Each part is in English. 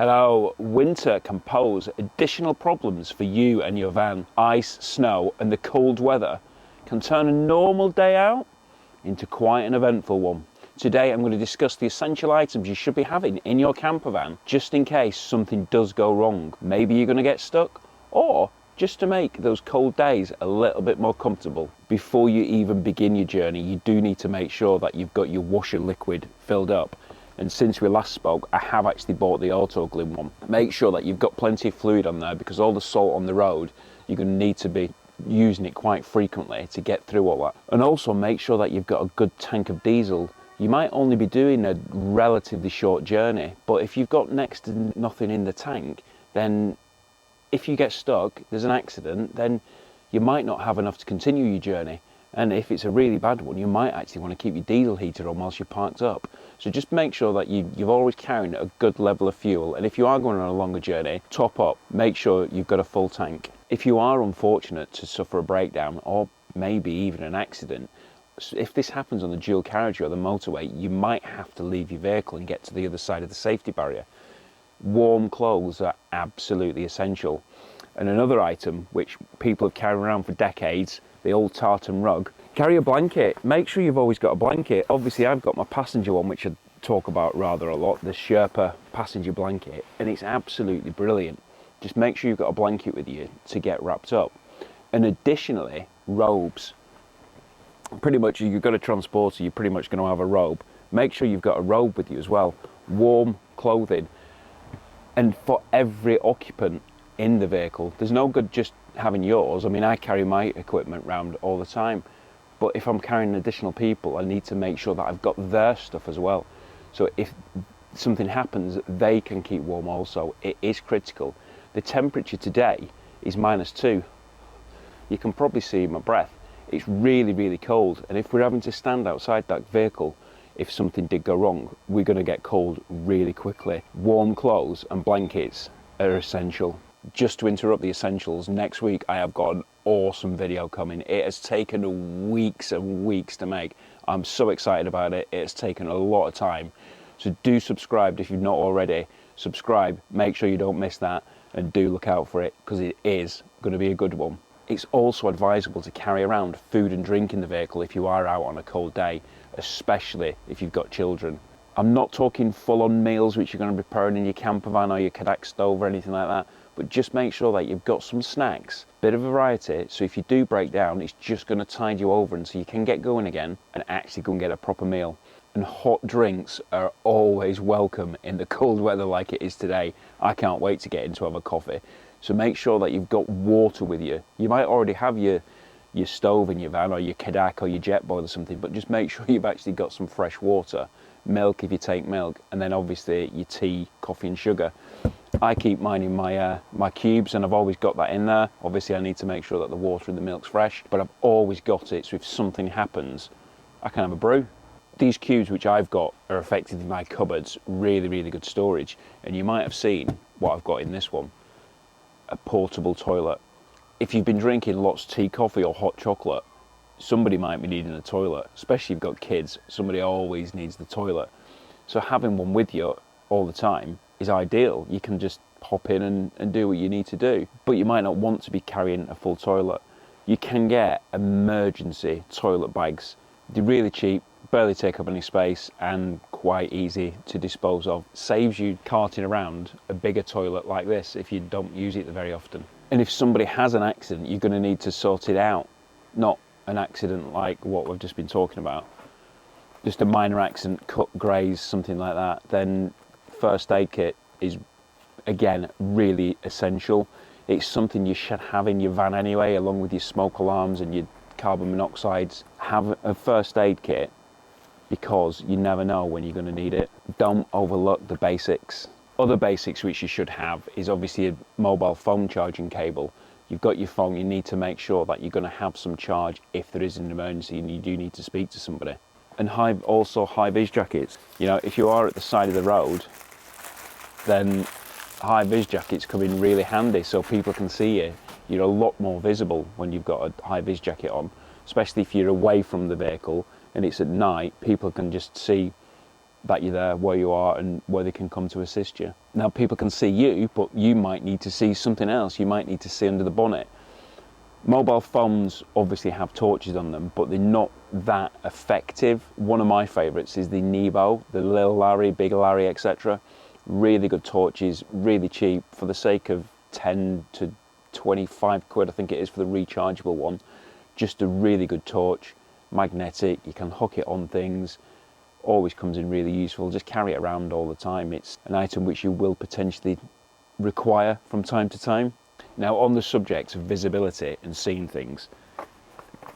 Hello, winter can pose additional problems for you and your van. Ice, snow and the cold weather can turn a normal day out into quite an eventful one. Today I'm going to discuss the essential items you should be having in your camper van just in case something does go wrong. Maybe you're going to get stuck, or just to make those cold days a little bit more comfortable. Before you even begin your journey, you do need to make sure that you've got your washer liquid filled up. And since we last spoke, I have actually bought the auto glue one. Make sure that you've got plenty of fluid on there, because all the salt on the road, you're going to need to be using it quite frequently to get through all that. And also make sure that you've got a good tank of diesel. You might only be doing a relatively short journey, but if you've got next to nothing in the tank, then if you get stuck, there's an accident, then you might not have enough to continue your journey. And if it's a really bad one, you might actually want to keep your diesel heater on whilst you're parked up. So just make sure that you're always carrying a good level of fuel. And if you are going on a longer journey, top up, make sure you've got a full tank. If you are unfortunate to suffer a breakdown or maybe even an accident, if this happens on the dual carriageway or the motorway, you might have to leave your vehicle and get to the other side of the safety barrier. Warm clothes are absolutely essential. And another item which people have carried around for decades, the old tartan rug. Carry a blanket. Make sure you've always got a blanket. Obviously I've got my passenger one, which I talk about rather a lot, the Sherpa passenger blanket, and it's absolutely brilliant. Just make sure you've got a blanket with you to get wrapped up. And additionally, robes. Pretty much, you've got a transporter, you're pretty much going to have a robe. Make sure you've got a robe with you as well. Warm clothing. And for every occupant in the vehicle, there's no good just having yours. I mean, I carry my equipment around all the time, but if I'm carrying additional people, I need to make sure that I've got their stuff as well. So if something happens, they can keep warm also. It is critical. The temperature today is -2. You can probably see my breath. It's really, really cold. And if we're having to stand outside that vehicle, if something did go wrong, we're going to get cold really quickly. Warm clothes and blankets are essential. Just to interrupt the essentials, next week I have got an awesome video coming. It has taken weeks and weeks to make. I'm so excited about it. It's taken a lot of time. So do subscribe if you've not already. Subscribe, make sure you don't miss that, and do look out for it, because it is going to be a good one. It's also advisable to carry around food and drink in the vehicle if you are out on a cold day, especially if you've got children. I'm not talking full-on meals which you're going to be preparing in your camper van or your Kadak stove or anything like that, but just make sure that you've got some snacks, bit of variety, so if you do break down, it's just going to tide you over until you can get going again and actually go and get a proper meal. And hot drinks are always welcome in the cold weather like it is today. I can't wait to get in to have a coffee. So make sure that you've got water with you. You might already have your stove in your van, or your Kadak or your jet boil or something, but just make sure you've actually got some fresh water. Milk if you take milk, and then obviously your tea, coffee and sugar. I keep mine in my cubes, and I've always got that in there. Obviously I need to make sure that the water in the milk's fresh, but I've always got it, so if something happens, I can have a brew. These cubes which I've got are effectively my cupboards, really, really good storage. And you might have seen what I've got in this one, a portable toilet. If you've been drinking lots of tea, coffee or hot chocolate, somebody might be needing a toilet, especially if you've got kids. Somebody always needs the toilet. So having one with you all the time is ideal. You can just hop in and do what you need to do. But you might not want to be carrying a full toilet. You can get emergency toilet bags. They're really cheap, barely take up any space, and quite easy to dispose of. Saves you carting around a bigger toilet like this if you don't use it very often. And if somebody has an accident, you're going to need to sort it out. Not an accident like what we've just been talking about, just a minor accident, cut, graze, something like that, then first aid kit is again really essential. It's something you should have in your van anyway, along with your smoke alarms and your carbon monoxides. Have a first aid kit, because you never know when you're going to need it. Don't overlook the basics. Other basics which you should have is obviously a mobile phone charging cable. You've got your phone, you need to make sure that you're going to have some charge if there is an emergency and you do need to speak to somebody. And also high-vis jackets. You know, if you are at the side of the road, then high-vis jackets come in really handy so people can see you. You're a lot more visible when you've got a high-vis jacket on, especially if you're away from the vehicle and it's at night. People can just see that you're there where you are and where they can come to assist you. Now people can see you, but you might need to see something else. You might need to see under the bonnet. Mobile phones obviously have torches on them, but they're not that effective. One of my favourites is the Nebo, the Little Larry, Big Larry, etc. Really good torches, really cheap, for the sake of 10 to 25 quid, I think it is, for the rechargeable one. Just a really good torch, magnetic, you can hook it on things, always comes in really useful. Just carry it around all the time. It's an item which you will potentially require from time to time. Now, on the subject of visibility and seeing things,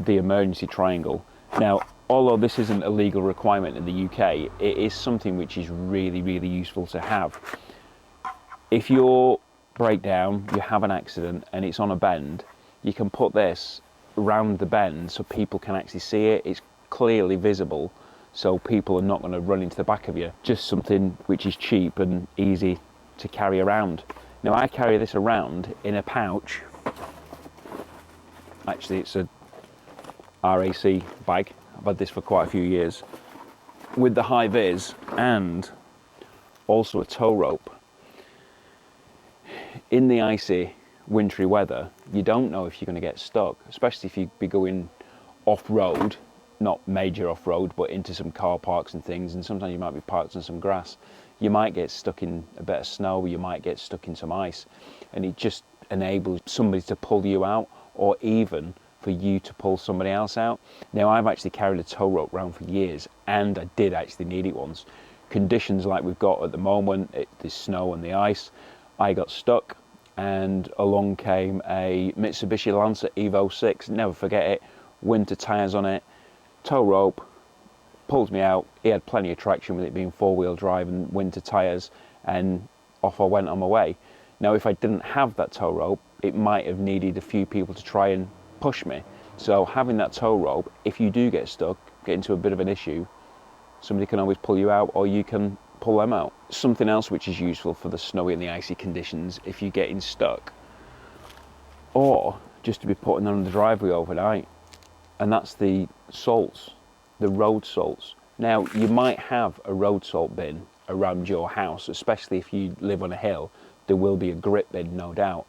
the emergency triangle. Now, although this isn't a legal requirement in the UK, it is something which is really, really useful to have. If you break down, you have an accident and it's on a bend, you can put this around the bend so people can actually see it. It's clearly visible, so people are not going to run into the back of you. Just something which is cheap and easy to carry around. Now, I carry this around in a pouch. Actually, it's a RAC bag. I've had this for quite a few years, with the high vis and also a tow rope. In the icy, wintry weather, you don't know if you're going to get stuck, especially if you be going off-road, not major off-road, but into some car parks and things, and sometimes you might be parked on some grass. You might get stuck in a bit of snow, you might get stuck in some ice, and it just enables somebody to pull you out, or even for you to pull somebody else out. Now, I've actually carried a tow rope around for years, and I did actually need it once. Conditions like we've got at the moment, the snow and the ice, I got stuck, and along came a Mitsubishi Lancer Evo 6, never forget it, winter tyres on it, tow rope, pulled me out. He had plenty of traction with it being four-wheel drive and winter tyres, and off I went on my way. Now, if I didn't have that tow rope, it might have needed a few people to try and push me. So having that tow rope, if you do get stuck, get into a bit of an issue, somebody can always pull you out, or you can pull them out. Something else which is useful for the snowy and the icy conditions, if you're getting stuck, or just to be putting on the driveway overnight, and that's the salts, the road salts. Now, you might have a road salt bin around your house, especially if you live on a hill. There will be a grit bin, no doubt,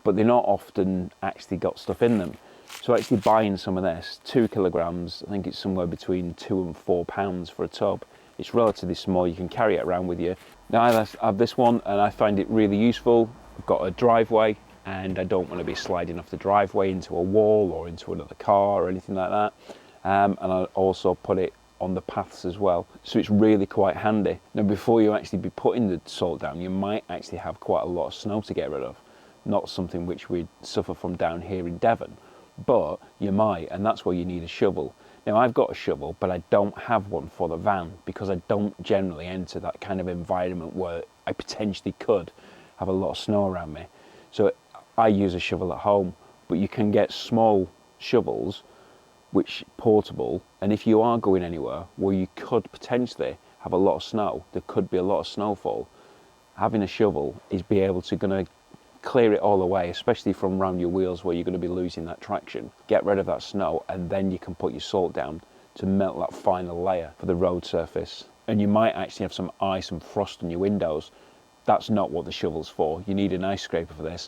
but they're not often actually got stuff in them. So actually buying some of this, 2 kilograms, I think it's somewhere between £2 and £4 for a tub. It's relatively small, you can carry it around with you. Now, I have this one and I find it really useful. I've got a driveway and I don't want to be sliding off the driveway into a wall or into another car or anything like that. And I also put it on the paths as well, so it's really quite handy. Now, before you actually be putting the salt down, you might actually have quite a lot of snow to get rid of. Not something which we'd suffer from down here in Devon, but you might, and that's where you need a shovel. Now, I've got a shovel, but I don't have one for the van because I don't generally enter that kind of environment where I potentially could have a lot of snow around me. So I use a shovel at home, but you can get small shovels which portable, and if you are going anywhere where you could potentially have a lot of snow, there could be a lot of snowfall, having a shovel is be able to clear it all away, especially from around your wheels where you're going to be losing that traction. Get rid of that snow, and then you can put your salt down to melt that final layer for the road surface. And you might actually have some ice and frost on your windows. That's not what the shovel's for. You need an ice scraper for this.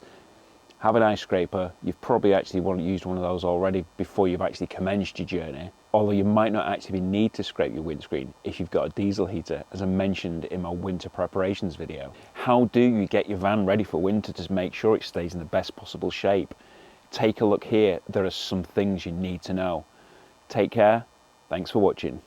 Have an ice scraper. You've probably actually used one of those already before you've actually commenced your journey, although you might not actually need to scrape your windscreen if you've got a diesel heater, as I mentioned in my winter preparations video. How do you get your van ready for winter to make sure it stays in the best possible shape? Take a look here. There are some things you need to know. Take care. Thanks for watching.